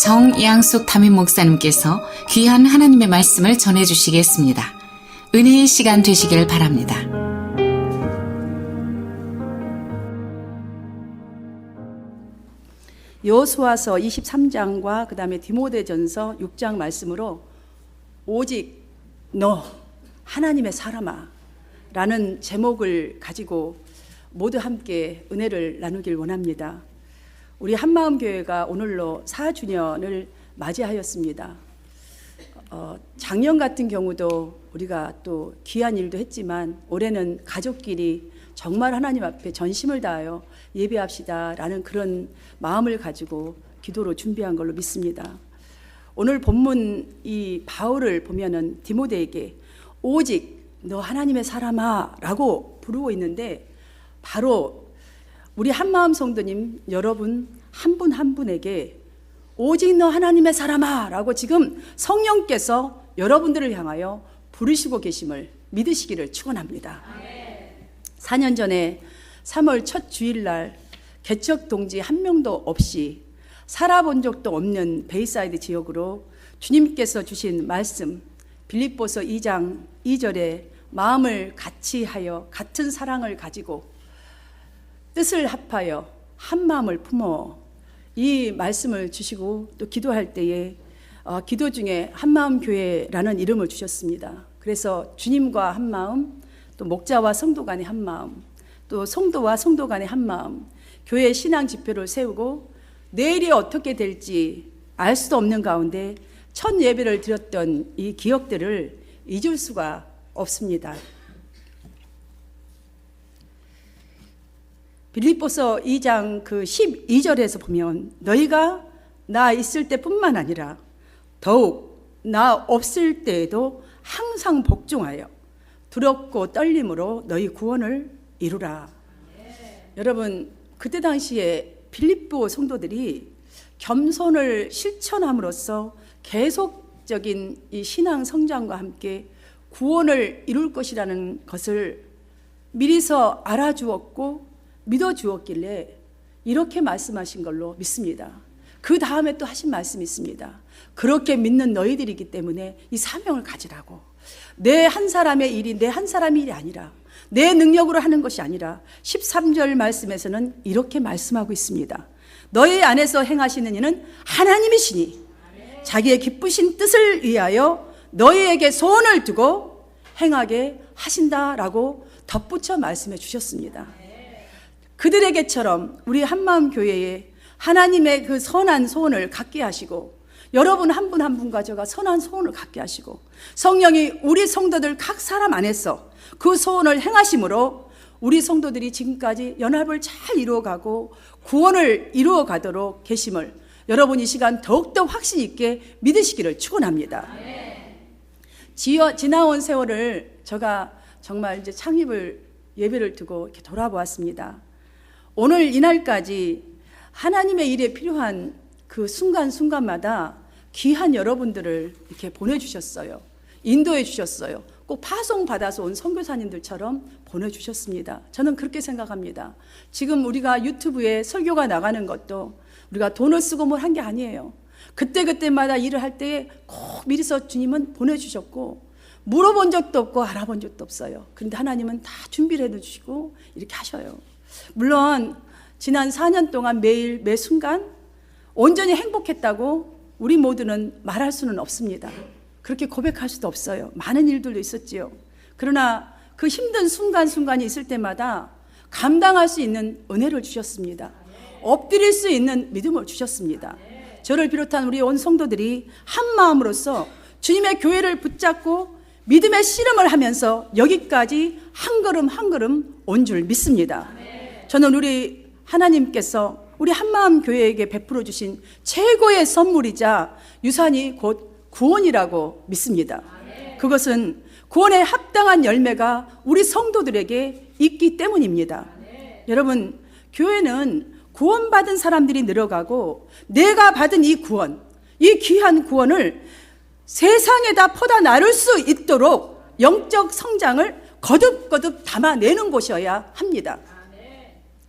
정양숙 담임 목사님께서 귀한 하나님의 말씀을 전해주시겠습니다. 은혜의 시간 되시길 바랍니다. 여호수아서 23장과 그 다음에 디모데전서 6장 말씀으로 오직 너 하나님의 사람아 라는 제목을 가지고 모두 함께 은혜를 나누길 원합니다. 우리 한마음교회가 오늘로 4주년을 맞이하였습니다. 작년 같은 경우도 우리가 또 귀한 일도 했지만 올해는 가족끼리 정말 하나님 앞에 전심을 다하여 예배합시다 라는 그런 마음을 가지고 기도로 준비한 걸로 믿습니다. 오늘 본문 이 바울을 보면은 디모데에게 오직 너 하나님의 사람아 라고 부르고 있는데, 바로 우리 한마음 성도님 여러분 한 분 한 분에게 오직 너 하나님의 사람아 라고 지금 성령께서 여러분들을 향하여 부르시고 계심을 믿으시기를 축원합니다. 4년 전에 3월 첫 주일날 개척 동지 한 명도 없이 살아본 적도 없는 베이사이드 지역으로 주님께서 주신 말씀 빌립보서 2장 2절에 마음을 같이 하여 같은 사랑을 가지고 뜻을 합하여 한 마음을 품어 이 말씀을 주시고 또 기도할 때에 기도 중에 한마음교회라는 이름을 주셨습니다. 그래서 주님과 한 마음, 또 목자와 성도 간의 한 마음, 또 성도와 성도 간의 한 마음, 교회 신앙 지표를 세우고 내일이 어떻게 될지 알 수도 없는 가운데 첫 예배를 드렸던 이 기억들을 잊을 수가 없습니다. 빌립보서 2장 그 12절에서 보면 너희가 나 있을 때뿐만 아니라 더욱 나 없을 때에도 항상 복종하여 두렵고 떨림으로 너희 구원을 이루라. 여러분, 그때 당시에 빌립보 성도들이 겸손을 실천함으로써 계속적인 이 신앙 성장과 함께 구원을 이룰 것이라는 것을 미리서 알아주었고 믿어주었길래 이렇게 말씀하신 걸로 믿습니다. 그 다음에 또 하신 말씀이 있습니다. 그렇게 믿는 너희들이기 때문에 이 사명을 가지라고. 내 한 사람의 일이 내 한 사람의 일이 아니라 내 능력으로 하는 것이 아니라 13절 말씀에서는 이렇게 말씀하고 있습니다. 너희 안에서 행하시는 이는 하나님이시니 자기의 기쁘신 뜻을 위하여 너희에게 소원을 두고 행하게 하신다라고 덧붙여 말씀해 주셨습니다. 그들에게처럼 우리 한마음교회에 하나님의 그 선한 소원을 갖게 하시고 여러분 한 분 한 분 가져가 선한 소원을 갖게 하시고 성령이 우리 성도들 각 사람 안에서 그 소원을 행하심으로 우리 성도들이 지금까지 연합을 잘 이루어가고 구원을 이루어가도록 계심을 여러분 이 시간 더욱더 확신 있게 믿으시기를 축원합니다. 지나온 세월을 제가 정말 이제 창립을 예배를 두고 이렇게 돌아보았습니다. 오늘 이날까지 하나님의 일에 필요한 그 순간순간마다 귀한 여러분들을 이렇게 보내주셨어요. 인도해 주셨어요. 꼭 파송받아서 온 선교사님들처럼 보내주셨습니다. 저는 그렇게 생각합니다. 지금 우리가 유튜브에 설교가 나가는 것도 우리가 돈을 쓰고 뭘 한 게 아니에요. 그때그때마다 일을 할 때 꼭 미리서 주님은 보내주셨고 물어본 적도 없고 알아본 적도 없어요. 그런데 하나님은 다 준비를 해주시고 이렇게 하셔요. 물론 지난 4년 동안 매일 매 순간 온전히 행복했다고 우리 모두는 말할 수는 없습니다. 그렇게 고백할 수도 없어요. 많은 일들도 있었지요. 그러나 그 힘든 순간순간이 있을 때마다 감당할 수 있는 은혜를 주셨습니다. 엎드릴 수 있는 믿음을 주셨습니다. 저를 비롯한 우리 온 성도들이 한 마음으로서 주님의 교회를 붙잡고 믿음의 씨름을 하면서 여기까지 한 걸음 한 걸음 온 줄 믿습니다. 저는 우리 하나님께서 우리 한마음 교회에게 베풀어 주신 최고의 선물이자 유산이 곧 구원이라고 믿습니다. 그것은 구원에 합당한 열매가 우리 성도들에게 있기 때문입니다. 여러분, 교회는 구원받은 사람들이 늘어가고 내가 받은 이 구원, 이 귀한 구원을 세상에다 퍼다 나눌 수 있도록 영적 성장을 거듭거듭 담아내는 곳이어야 합니다.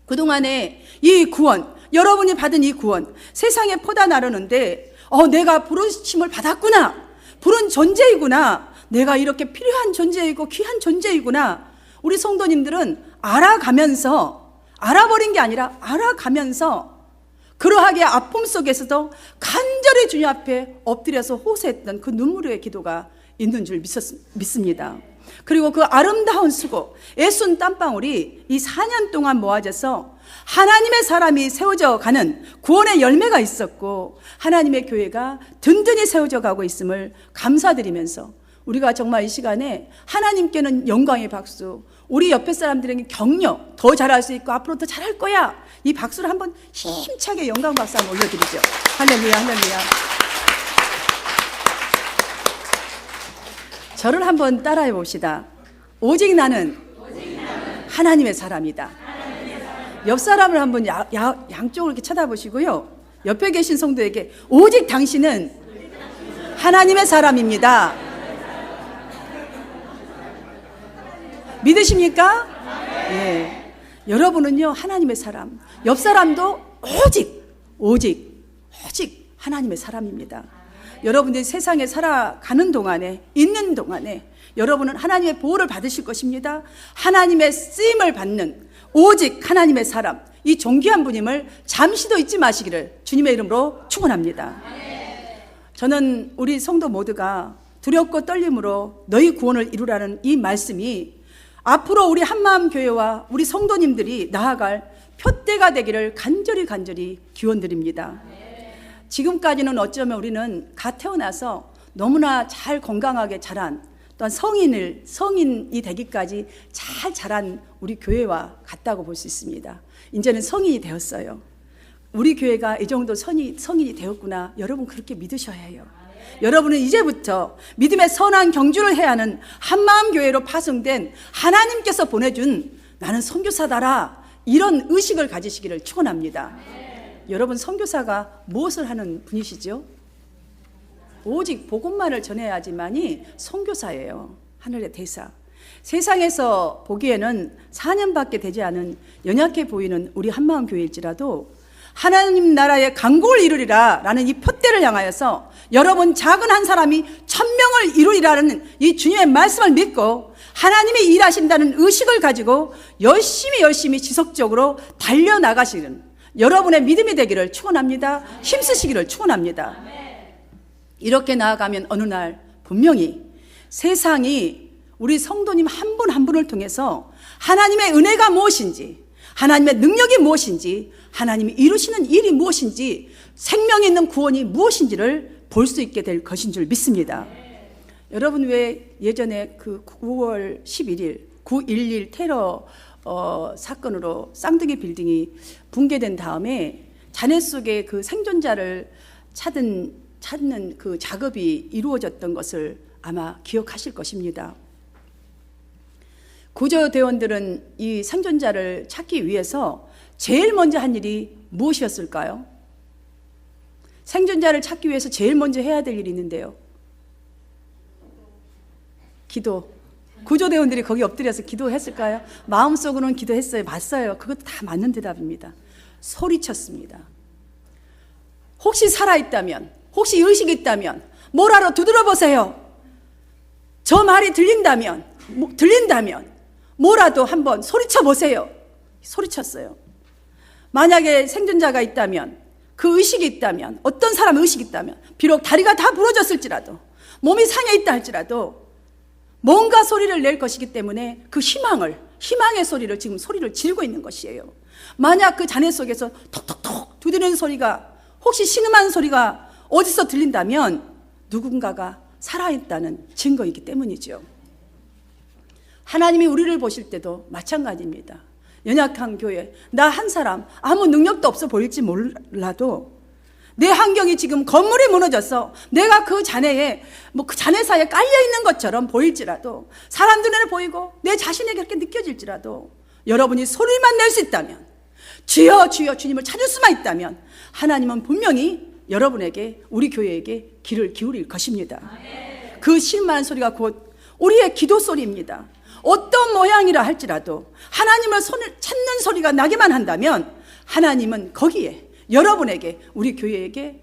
그동안에 이 구원, 여러분이 받은 이 구원 세상에 퍼다 나르는데 내가 부르심을 받았구나. 부른 존재이구나. 내가 이렇게 필요한 존재이고 귀한 존재이구나. 우리 성도님들은 알아가면서, 알아버린 게 아니라 알아가면서 그러하게 아픔 속에서도 간절히 주님 앞에 엎드려서 호소했던 그 눈물의 기도가 있는 줄 믿습니다. 그리고 그 아름다운 수고, 애순 땀방울이 이 4년 동안 모아져서 하나님의 사람이 세워져 가는 구원의 열매가 있었고, 하나님의 교회가 든든히 세워져 가고 있음을 감사드리면서, 우리가 정말 이 시간에 하나님께는 영광의 박수, 우리 옆에 사람들에게 격려, 더 잘할 수 있고 앞으로 더 잘할 거야, 이 박수를 한번 힘차게 영광 박수 한번 올려드리죠. 할렐루야, 할렐루야. 저를 한번 따라해 봅시다. 오직 나는 하나님의 사람이다. 옆 사람을 한번 양쪽으로 이렇게 쳐다보시고요. 옆에 계신 성도에게 오직 당신은 하나님의 사람입니다. 믿으십니까? 예. 여러분은요, 하나님의 사람. 옆 사람도 오직 하나님의 사람입니다. 여러분들이 세상에 살아가는 동안에, 있는 동안에 여러분은 하나님의 보호를 받으실 것입니다. 하나님의 쓰임을 받는 오직 하나님의 사람, 이 존귀한 분임을 잠시도 잊지 마시기를 주님의 이름으로 축원합니다. 저는 우리 성도 모두가 두렵고 떨림으로 너희 구원을 이루라는 이 말씀이 앞으로 우리 한마음교회와 우리 성도님들이 나아갈 표대가 되기를 간절히 기원드립니다. 지금까지는 어쩌면 우리는 갓 태어나서 너무나 잘 건강하게 자란, 또한 성인이 되기까지 잘 자란 우리 교회와 같다고 볼 수 있습니다. 이제는 성인이 되었어요. 우리 교회가 이 정도 성인이 되었구나. 여러분 그렇게 믿으셔야 해요. 여러분은 이제부터 믿음의 선한 경주를 해야 하는 한마음교회로 파송된 하나님께서 보내준 나는 선교사다라, 이런 의식을 가지시기를 축원합니다. 여러분, 선교사가 무엇을 하는 분이시죠? 오직 복음만을 전해야지만이 선교사예요. 하늘의 대사. 세상에서 보기에는 4년밖에 되지 않은 연약해 보이는 우리 한마음교회일지라도 하나님 나라의 강국을 이루리라 라는 이 표대를 향하여서 여러분 작은 한 사람이 1000명을 이루리라는 이 주님의 말씀을 믿고 하나님이 일하신다는 의식을 가지고 열심히 지속적으로 달려나가시는 여러분의 믿음이 되기를 축원합니다. 힘쓰시기를 축원합니다. 이렇게 나아가면 어느 날 분명히 세상이 우리 성도님 한 분 한 분을 통해서 하나님의 은혜가 무엇인지, 하나님의 능력이 무엇인지, 하나님이 이루시는 일이 무엇인지, 생명이 있는 구원이 무엇인지를 볼 수 있게 될 것인 줄 믿습니다. 여러분, 왜 예전에 그 9월 11일 9.11 테러 사건으로 쌍둥이 빌딩이 붕괴된 다음에 잔해 속에 그 생존자를 찾는 그 작업이 이루어졌던 것을 아마 기억하실 것입니다. 구조대원들은 이 생존자를 찾기 위해서 제일 먼저 한 일이 무엇이었을까요? 생존자를 찾기 위해서 제일 먼저 해야 될 일이 있는데요. 기도. 구조대원들이 거기 엎드려서 기도했을까요? 마음속으로는 기도했어요. 맞어요. 그것도 다 맞는 대답입니다. 소리쳤습니다. 혹시 살아있다면, 혹시 의식이 있다면 뭐라도 두드려 보세요. 저 말이 들린다면 뭐라도 한번 소리쳐 보세요. 소리쳤어요. 만약에 생존자가 있다면, 그 의식이 있다면, 어떤 사람의 의식이 있다면, 비록 다리가 다 부러졌을지라도, 몸이 상해 있다 할지라도 뭔가 소리를 낼 것이기 때문에 그 희망의 소리를 지금 소리를 지르고 있는 것이에요. 만약 그 잔해 속에서 톡톡톡 두드리는 소리가, 혹시 신음한 소리가 어디서 들린다면 누군가가 살아있다는 증거이기 때문이죠. 하나님이 우리를 보실 때도 마찬가지입니다. 연약한 교회, 나 한 사람 아무 능력도 없어 보일지 몰라도 내 환경이 지금 건물이 무너져서 내가 그 잔해에 그 잔해사에 깔려 있는 것처럼 보일지라도, 사람들 눈에 보이고 내 자신에게 그렇게 느껴질지라도 여러분이 소리만 낼 수 있다면, 주여 주여 주님을 찾을 수만 있다면 하나님은 분명히 여러분에게, 우리 교회에게 귀를 기울일 것입니다. 그 실만한 소리가 곧 우리의 기도 소리입니다. 어떤 모양이라 할지라도 하나님을 찾는 소리가 나기만 한다면 하나님은 거기에 여러분에게, 우리 교회에게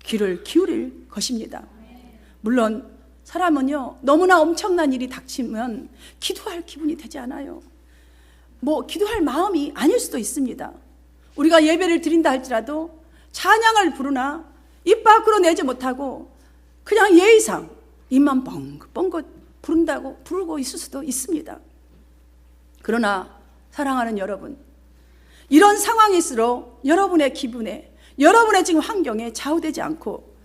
귀를 기울일 것입니다. 물론 사람은요, 너무나 엄청난 일이 닥치면 기도할 기분이 되지 않아요. 기도할 마음이 아닐 수도 있습니다. 우리가 예배를 드린다 할지라도 찬양을 부르나 입 밖으로 내지 못하고 그냥 예의상 입만 뻥긋뻥긋 부르고 있을 수도 있습니다. 그러나 사랑하는 여러분, 이런 상황일수록 여러분의 기분에, 여러분의 지금 환경에 좌우되지 않고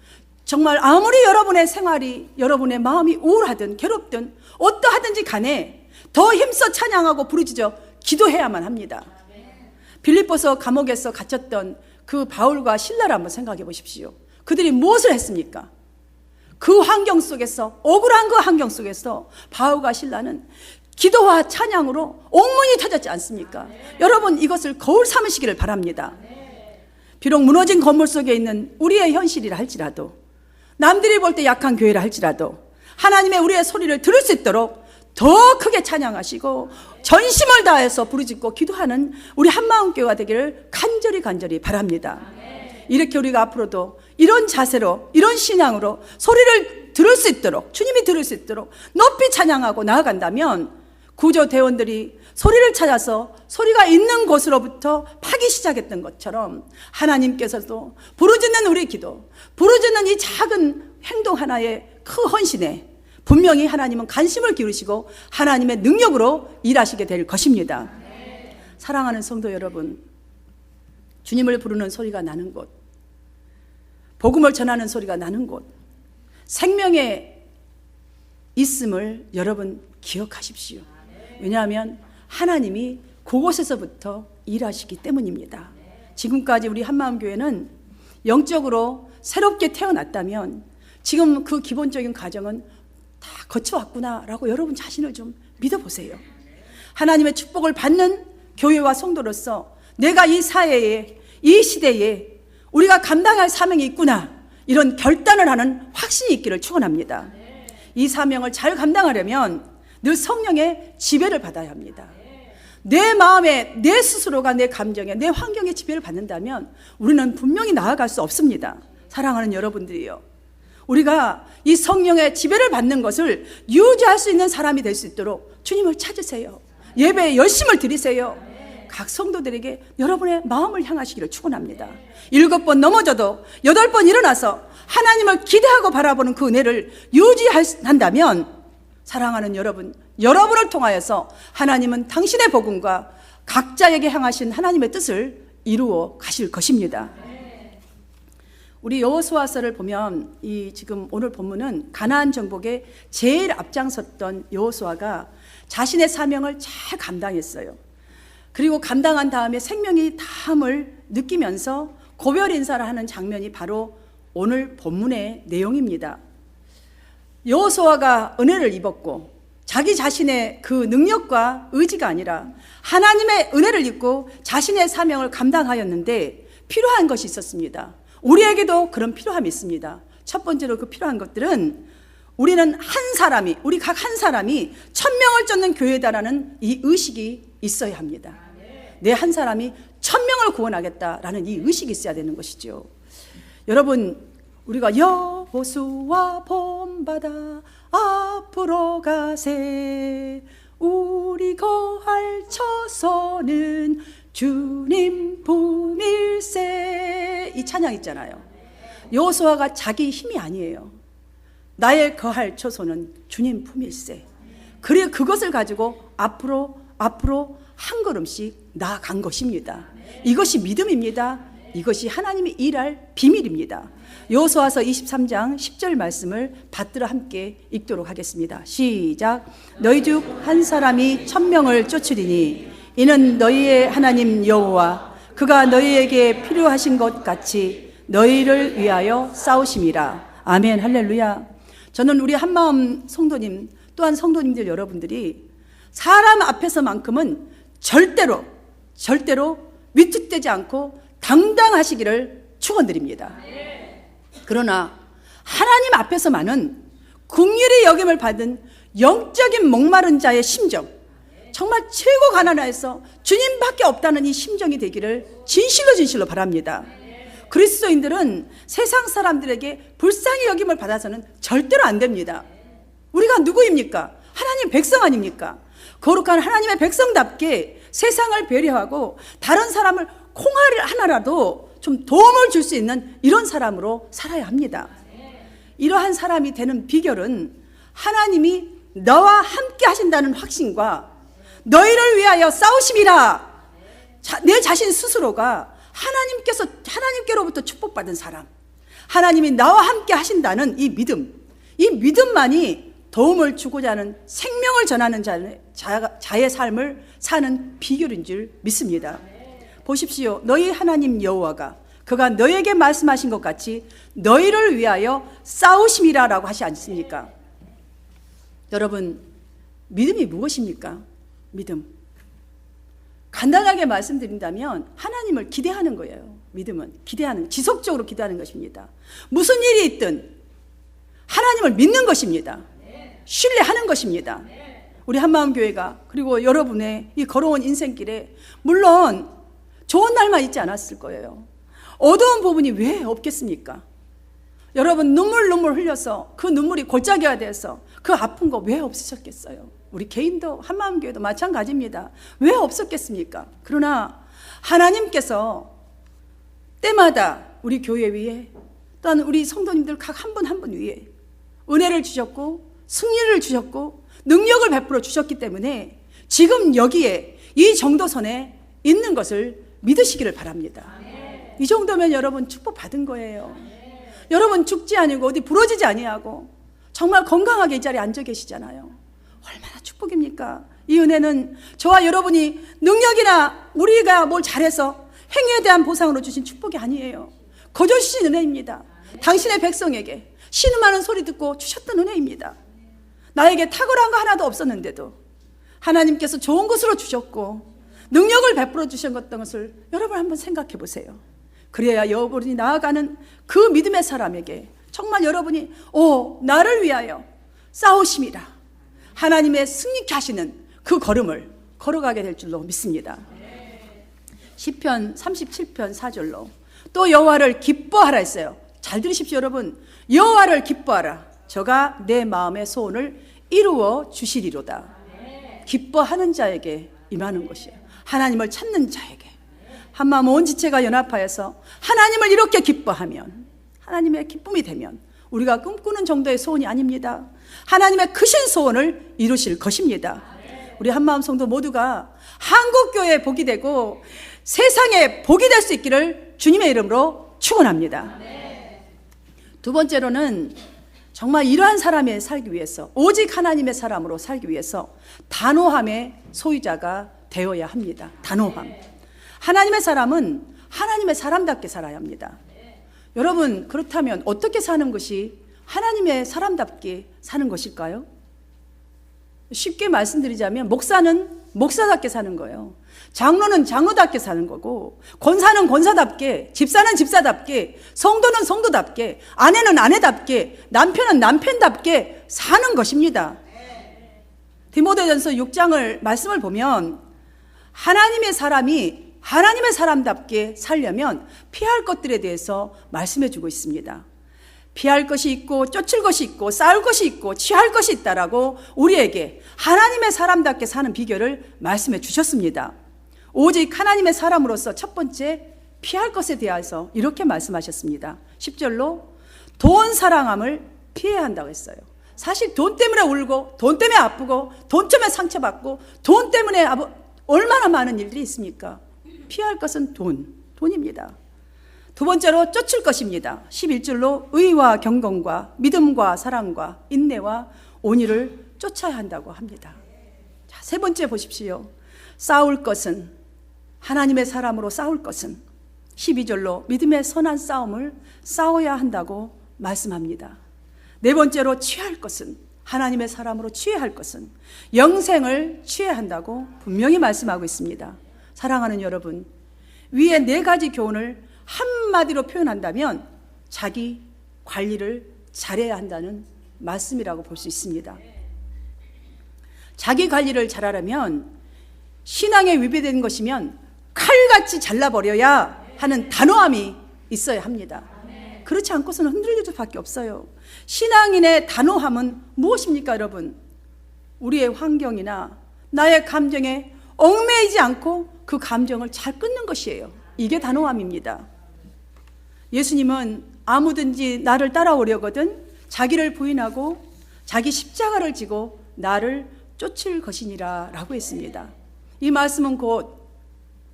정말 아무리 여러분의 생활이, 여러분의 마음이 우울하든 괴롭든 어떠하든지 간에 더 힘써 찬양하고 부르짖어 기도해야만 합니다. 빌립보서 감옥에서 갇혔던 그 바울과 실라를 한번 생각해 보십시오. 그들이 무엇을 했습니까? 그 환경 속에서, 억울한 그 환경 속에서 바울과 실라는 기도와 찬양으로 옥문이 터졌지 않습니까? 여러분, 이것을 거울 삼으시기를 바랍니다. 비록 무너진 건물 속에 있는 우리의 현실이라 할지라도, 남들이 볼 때 약한 교회라 할지라도 하나님의 우리의 소리를 들을 수 있도록 더 크게 찬양하시고 전심을 다해서 부르짖고 기도하는 우리 한마음교회가 되기를 간절히 바랍니다. 이렇게 우리가 앞으로도 이런 자세로, 이런 신앙으로 소리를 들을 수 있도록, 주님이 들을 수 있도록 높이 찬양하고 나아간다면 구조대원들이 소리를 찾아서 소리가 있는 곳으로부터 파기 시작했던 것처럼 하나님께서도 부르짖는 우리 기도, 부르짖는 이 작은 행동 하나의 큰 헌신에 분명히 하나님은 관심을 기울이시고 하나님의 능력으로 일하시게 될 것입니다. 사랑하는 성도 여러분, 주님을 부르는 소리가 나는 곳, 복음을 전하는 소리가 나는 곳, 생명에 있음을 여러분 기억하십시오. 왜냐하면 하나님이 그곳에서부터 일하시기 때문입니다. 지금까지 우리 한마음교회는 영적으로 새롭게 태어났다면 지금 그 기본적인 과정은 다 거쳐왔구나라고 여러분 자신을 좀 믿어보세요. 하나님의 축복을 받는 교회와 성도로서 내가 이 사회에, 이 시대에 우리가 감당할 사명이 있구나, 이런 결단을 하는 확신이 있기를 축원합니다. 이 사명을 잘 감당하려면 늘 성령의 지배를 받아야 합니다. 내 마음에, 내 스스로가 내 감정에, 내 환경에 지배를 받는다면 우리는 분명히 나아갈 수 없습니다. 사랑하는 여러분들이요, 우리가 이 성령의 지배를 받는 것을 유지할 수 있는 사람이 될 수 있도록 주님을 찾으세요. 예배에 열심을 드리세요. 각 성도들에게 여러분의 마음을 향하시기를 축원합니다. 7번 넘어져도 8번 일어나서 하나님을 기대하고 바라보는 그 은혜를 유지한다면 사랑하는 여러분, 여러분을 통하여서 하나님은 당신의 복음과 각자에게 향하신 하나님의 뜻을 이루어 가실 것입니다. 우리 여호수아서를 보면 이 지금 오늘 본문은 가나안 정복에 제일 앞장섰던 여호수아가 자신의 사명을 잘 감당했어요. 그리고 감당한 다음에 생명이 다함을 느끼면서 고별 인사를 하는 장면이 바로 오늘 본문의 내용입니다. 여호수아가 은혜를 입었고 자기 자신의 그 능력과 의지가 아니라 하나님의 은혜를 입고 자신의 사명을 감당하였는데 필요한 것이 있었습니다. 우리에게도 그런 필요함이 있습니다. 첫 번째로 그 필요한 것들은 우리는 한 사람이, 우리 각 한 사람이 1000명을 쫓는 교회다라는 이 의식이 있어야 합니다. 내 한 사람이 1000명을 구원하겠다라는 이 의식이 있어야 되는 것이죠. 여러분, 우리가 여호수아 본받아 앞으로 가세, 우리 거할 처소는 주님 품일세, 이 찬양 있잖아요. 여호수아가 자기 힘이 아니에요. 나의 거할 처소는 주님 품일세. 그래, 그것을 가지고 앞으로 한 걸음씩 나아간 것입니다. 이것이 믿음입니다. 이것이 하나님이 일할 비밀입니다. 여호수아서 23장 10절 말씀을 받들어 함께 읽도록 하겠습니다. 시작. 너희 중 한 사람이 1000명을 쫓으리니 이는 너희의 하나님 여호와 그가 너희에게 필요하신 것 같이 너희를 위하여 싸우심이라. 아멘. 할렐루야. 저는 우리 한마음 성도님 또한 성도님들 여러분들이 사람 앞에서만큼은 절대로 위축되지 않고 당당하시기를 축원드립니다. 그러나 하나님 앞에서만은 긍휼히 여김을 받은 영적인 목마른 자의 심정, 정말 최고 가난해서 주님밖에 없다는 이 심정이 되기를 진실로 바랍니다. 그리스도인들은 세상 사람들에게 불쌍히 여김을 받아서는 절대로 안 됩니다. 우리가 누구입니까? 하나님 백성 아닙니까? 거룩한 하나님의 백성답게 세상을 배려하고 다른 사람을 콩알 하나라도 좀 도움을 줄 수 있는 이런 사람으로 살아야 합니다. 이러한 사람이 되는 비결은 하나님이 너와 함께 하신다는 확신과 너희를 위하여 싸우심이라, 내 자신 스스로가 하나님께로부터 축복받은 사람, 하나님이 나와 함께 하신다는 이 믿음만이 도움을 주고자 하는, 생명을 전하는 자의 삶을 사는 비결인 줄 믿습니다. 보십시오. 너희 하나님 여호와가 그가 너에게 말씀하신 것 같이 너희를 위하여 싸우심이라라고 하지 않습니까? 여러분, 믿음이 무엇입니까? 믿음. 간단하게 말씀드린다면 하나님을 기대하는 거예요. 믿음은 지속적으로 기대하는 것입니다. 무슨 일이 있든 하나님을 믿는 것입니다. 신뢰하는 것입니다. 우리 한마음교회가, 그리고 여러분의 이 걸어온 인생길에 물론 좋은 날만 있지 않았을 거예요. 어두운 부분이 왜 없겠습니까? 여러분, 눈물 흘려서 그 눈물이 골짜기가 돼서 그 아픈 거 왜 없으셨겠어요? 우리 개인도, 한마음교회도 마찬가지입니다. 왜 없었겠습니까? 그러나 하나님께서 때마다 우리 교회 위에, 또한 우리 성도님들 각 한 분 한 분 위에 은혜를 주셨고 승리를 주셨고 능력을 베풀어 주셨기 때문에 지금 여기에 이 정도선에 있는 것을 믿으시기를 바랍니다. 이 정도면 여러분 축복 받은 거예요. 여러분 죽지 아니고 어디 부러지지 아니하고 정말 건강하게 이 자리에 앉아 계시잖아요. 얼마나 축복입니까? 이 은혜는 저와 여러분이 능력이나 우리가 뭘 잘해서 행위에 대한 보상으로 주신 축복이 아니에요. 거저 주신 은혜입니다. 당신의 백성에게 신음하는 소리 듣고 주셨던 은혜입니다. 나에게 탁월한 거 하나도 없었는데도 하나님께서 좋은 것으로 주셨고 능력을 베풀어 주셨던 것을 여러분 한번 생각해 보세요. 그래야 여러분이 나아가는 그 믿음의 사람에게 정말 여러분이 나를 위하여 싸우심이라 하나님의 승리케 하시는 그 걸음을 걸어가게 될 줄로 믿습니다. 시편 37편 4절로 또 여호와를 기뻐하라 했어요. 잘 들으십시오 여러분. 여호와를 기뻐하라. 저가 내 마음의 소원을 이루어 주시리로다. 기뻐하는 자에게 임하는 것이에요. 하나님을 찾는 자에게. 한마음 온 지체가 연합하여서 하나님을 이렇게 기뻐하면, 하나님의 기쁨이 되면 우리가 꿈꾸는 정도의 소원이 아닙니다. 하나님의 크신 소원을 이루실 것입니다. 우리 한마음 성도 모두가 한국교회에 복이 되고 세상에 복이 될 수 있기를 주님의 이름으로 축원합니다. 두 번째로는 정말 이러한 사람에 살기 위해서, 오직 하나님의 사람으로 살기 위해서 단호함의 소유자가 되어야 합니다. 단호함. 하나님의 사람은 하나님의 사람답게 살아야 합니다. 여러분, 그렇다면 어떻게 사는 것이 하나님의 사람답게 사는 것일까요? 쉽게 말씀드리자면 목사는 목사답게 사는 거예요. 장로는 장로답게 사는 거고, 권사는 권사답게, 집사는 집사답게, 성도는 성도답게, 아내는 아내답게, 남편은 남편답게 사는 것입니다. 디모데전서 6장을 말씀을 보면 하나님의 사람이 하나님의 사람답게 살려면 피할 것들에 대해서 말씀해 주고 있습니다. 피할 것이 있고 쫓을 것이 있고 싸울 것이 있고 취할 것이 있다라고 우리에게 하나님의 사람답게 사는 비결을 말씀해 주셨습니다. 오직 하나님의 사람으로서 첫 번째 피할 것에 대해서 이렇게 말씀하셨습니다. 10절로 돈 사랑함을 피해야 한다고 했어요. 사실 돈 때문에 울고 돈 때문에 아프고 돈 때문에 상처받고 돈 때문에 얼마나 많은 일들이 있습니까? 피할 것은 돈입니다. 두 번째로 쫓을 것입니다. 11절로 의와 경건과 믿음과 사랑과 인내와 온유를 쫓아야 한다고 합니다. 자, 세 번째 보십시오. 싸울 것은, 하나님의 사람으로 싸울 것은 12절로 믿음의 선한 싸움을 싸워야 한다고 말씀합니다. 네 번째로 취할 것은, 하나님의 사람으로 취해야 할 것은 영생을 취해야 한다고 분명히 말씀하고 있습니다. 사랑하는 여러분, 위에 네 가지 교훈을 한마디로 표현한다면 자기 관리를 잘해야 한다는 말씀이라고 볼 수 있습니다. 자기 관리를 잘하려면 신앙에 위배되는 것이면 칼같이 잘라버려야 하는 단호함이 있어야 합니다. 그렇지 않고서는 흔들릴 수밖에 없어요. 신앙인의 단호함은 무엇입니까, 여러분? 우리의 환경이나 나의 감정에 얽매이지 않고 그 감정을 잘 끊는 것이에요. 이게 단호함입니다. 예수님은 아무든지 나를 따라오려거든 자기를 부인하고 자기 십자가를 지고 나를 쫓을 것이니라 라고 했습니다. 이 말씀은 곧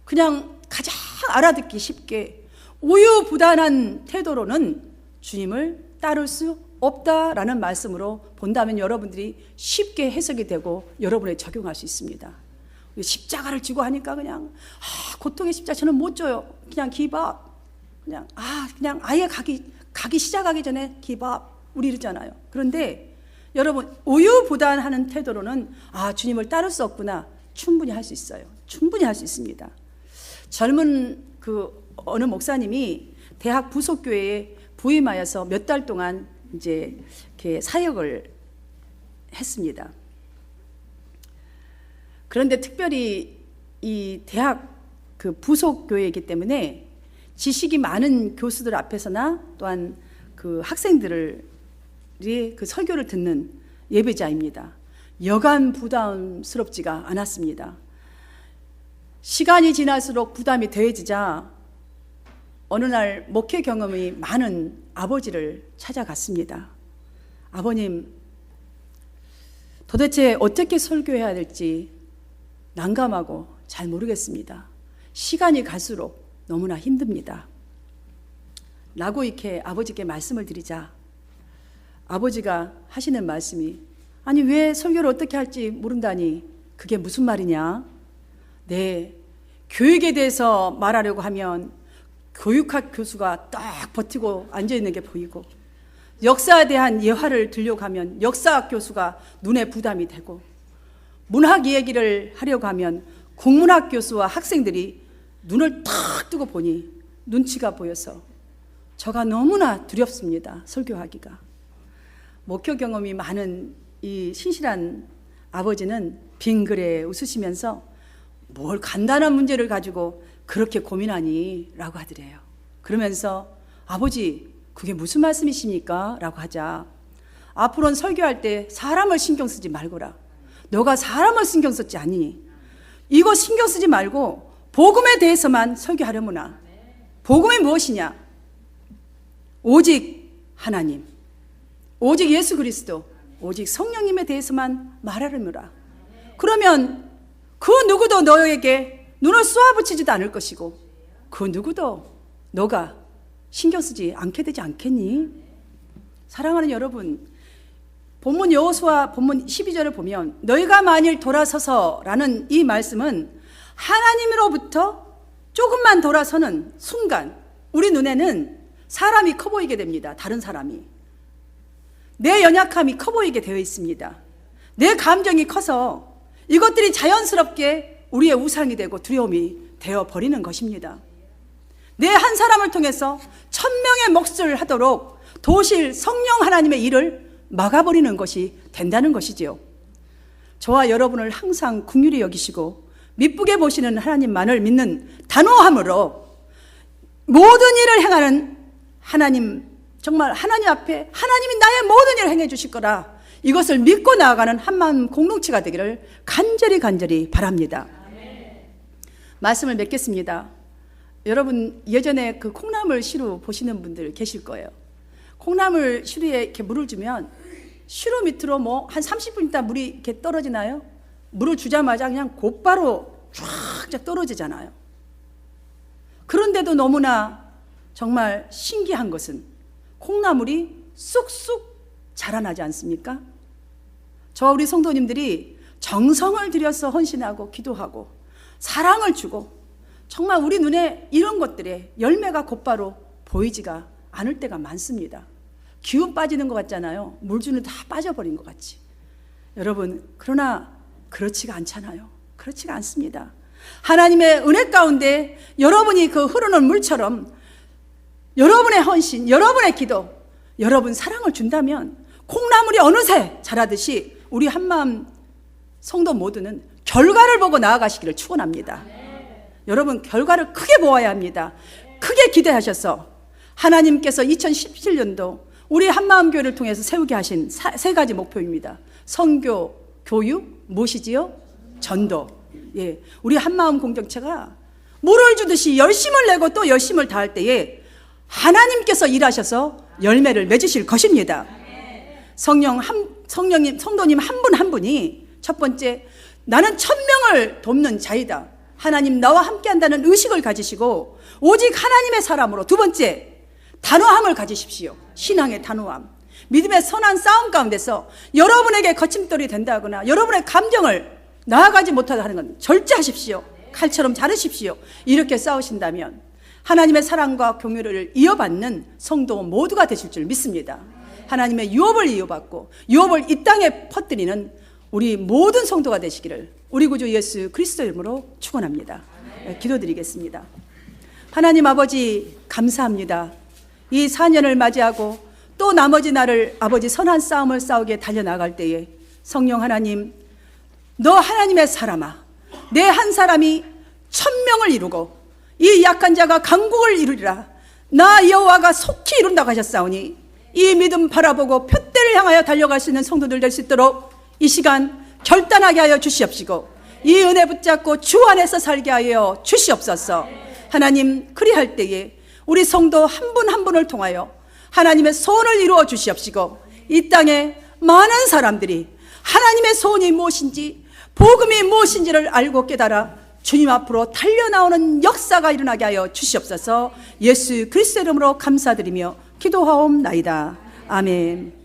그냥 가장 알아듣기 쉽게 우유부단한 태도로는 주님을 따를 수 없다라는 말씀으로 본다면 여러분들이 쉽게 해석이 되고 여러분에 적용할 수 있습니다. 십자가를 지고 하니까 그냥 고통의 십자가 저는 못 져요. 그냥 기밥. 그냥 아예 가기 시작하기 전에 기밥. 우리 이러잖아요. 그런데 여러분 우유부단하는 태도로는 주님을 따를 수 없구나. 충분히 할 수 있어요. 충분히 할 수 있습니다. 젊은 어느 목사님이 대학 부속교회에 부임하여서 몇 달 동안 이제 이렇게 사역을 했습니다. 그런데 특별히 이 대학 부속교회이기 때문에 지식이 많은 교수들 앞에서나 또한 학생들의 설교를 듣는 예배자입니다. 여간 부담스럽지가 않았습니다. 시간이 지날수록 부담이 더해지자 어느 날 목회 경험이 많은 아버지를 찾아갔습니다. 아버님, 도대체 어떻게 설교해야 될지 난감하고 잘 모르겠습니다. 시간이 갈수록 너무나 힘듭니다. 라고 이렇게 아버지께 말씀을 드리자 아버지가 하시는 말씀이 아니 왜 설교를 어떻게 할지 모른다니 그게 무슨 말이냐? 네, 교육에 대해서 말하려고 하면 교육학 교수가 딱 버티고 앉아있는 게 보이고 역사에 대한 예화를 들려고 하면 역사학 교수가 눈에 부담이 되고 문학 이야기를 하려고 하면 국문학 교수와 학생들이 눈을 탁 뜨고 보니 눈치가 보여서 저가 너무나 두렵습니다. 설교하기가. 목표 경험이 많은 이 신실한 아버지는 빙그레 웃으시면서 뭘 간단한 문제를 가지고 그렇게 고민하니? 라고 하더래요. 그러면서 아버지 그게 무슨 말씀이십니까? 라고 하자 앞으로는 설교할 때 사람을 신경 쓰지 말거라. 너가 사람을 신경 썼지 않니? 이거 신경 쓰지 말고 복음에 대해서만 설교하려무나. 복음이 무엇이냐? 오직 하나님, 오직 예수 그리스도, 오직 성령님에 대해서만 말하려무라. 그러면 그 누구도 너에게 눈을 쏘아붙이지도 않을 것이고 그 누구도 너가 신경 쓰지 않게 되지 않겠니? 사랑하는 여러분, 본문 여호수아 본문 12절을 보면 너희가 만일 돌아서서라는 이 말씀은 하나님으로부터 조금만 돌아서는 순간 우리 눈에는 사람이 커 보이게 됩니다. 다른 사람이. 내 연약함이 커 보이게 되어 있습니다. 내 감정이 커서 이것들이 자연스럽게 우리의 우상이 되고 두려움이 되어 버리는 것입니다. 내 한 사람을 통해서 1000명의 몫을 하도록 도실 성령 하나님의 일을 막아버리는 것이 된다는 것이지요. 저와 여러분을 항상 긍휼히 여기시고 미쁘게 보시는 하나님만을 믿는 단호함으로 모든 일을 행하는 하나님, 정말 하나님 앞에 하나님이 나의 모든 일을 행해 주실 거라 이것을 믿고 나아가는 한마음 공동체가 되기를 간절히 바랍니다. 말씀을 맺겠습니다. 여러분 예전에 콩나물 시루 보시는 분들 계실 거예요. 콩나물 시루에 이렇게 물을 주면 시루 밑으로 한 30분 있다 물이 이렇게 떨어지나요? 물을 주자마자 그냥 곧바로 쫙 떨어지잖아요. 그런데도 너무나 정말 신기한 것은 콩나물이 쑥쑥 자라나지 않습니까? 저와 우리 성도님들이 정성을 들여서 헌신하고 기도하고 사랑을 주고 정말 우리 눈에 이런 것들의 열매가 곧바로 보이지가 않을 때가 많습니다. 기운 빠지는 것 같잖아요. 물주는 다 빠져버린 것 같이. 여러분, 그러나 그렇지가 않잖아요. 그렇지가 않습니다. 하나님의 은혜 가운데 여러분이 그 흐르는 물처럼 여러분의 헌신, 여러분의 기도, 여러분 사랑을 준다면 콩나물이 어느새 자라듯이 우리 한마음 성도 모두는 결과를 보고 나아가시기를 축원합니다. 여러분 결과를 크게 보아야 합니다. 크게 기대하셔서 하나님께서 2017년도 우리 한마음교회를 통해서 세우게 하신 세 가지 목표입니다. 선교, 교육, 무엇이지요? 전도. 예, 우리 한마음 공동체가 물을 주듯이 열심을 내고 또 열심을 다할 때에 하나님께서 일하셔서 열매를 맺으실 것입니다. 성도님 한 분 한 분이 첫 번째, 나는 1000명을 돕는 자이다. 하나님 나와 함께 한다는 의식을 가지시고 오직 하나님의 사람으로. 두 번째, 단호함을 가지십시오. 신앙의 단호함. 믿음의 선한 싸움 가운데서 여러분에게 거침돌이 된다거나 여러분의 감정을 나아가지 못하게 하는 건 절제하십시오. 칼처럼 자르십시오. 이렇게 싸우신다면 하나님의 사랑과 공유를 이어받는 성도 모두가 되실 줄 믿습니다. 하나님의 유업을 이어받고 유업을 이 땅에 퍼뜨리는 우리 모든 성도가 되시기를 우리 구주 예수 그리스도 이름으로 축원합니다. 기도드리겠습니다. 하나님 아버지 감사합니다. 이 4년을 맞이하고 또 나머지 날을 아버지 선한 싸움을 싸우게 달려나갈 때에 성령 하나님, 너 하나님의 사람아, 내 한 사람이 1000명을 이루고 이 약한 자가 강국을 이루리라. 나 여호와가 속히 이룬다고 하셨사오니 이 믿음 바라보고 표대를 향하여 달려갈 수 있는 성도들 될 수 있도록 이 시간 결단하게 하여 주시옵시고 이 은혜 붙잡고 주 안에서 살게 하여 주시옵소서. 하나님, 그리할 때에 우리 성도 한 분 한 분을 통하여 하나님의 소원을 이루어 주시옵시고 이 땅에 많은 사람들이 하나님의 소원이 무엇인지 복음이 무엇인지를 알고 깨달아 주님 앞으로 달려나오는 역사가 일어나게 하여 주시옵소서. 예수 그리스도 이름으로 감사드리며 기도하옵나이다. 아멘.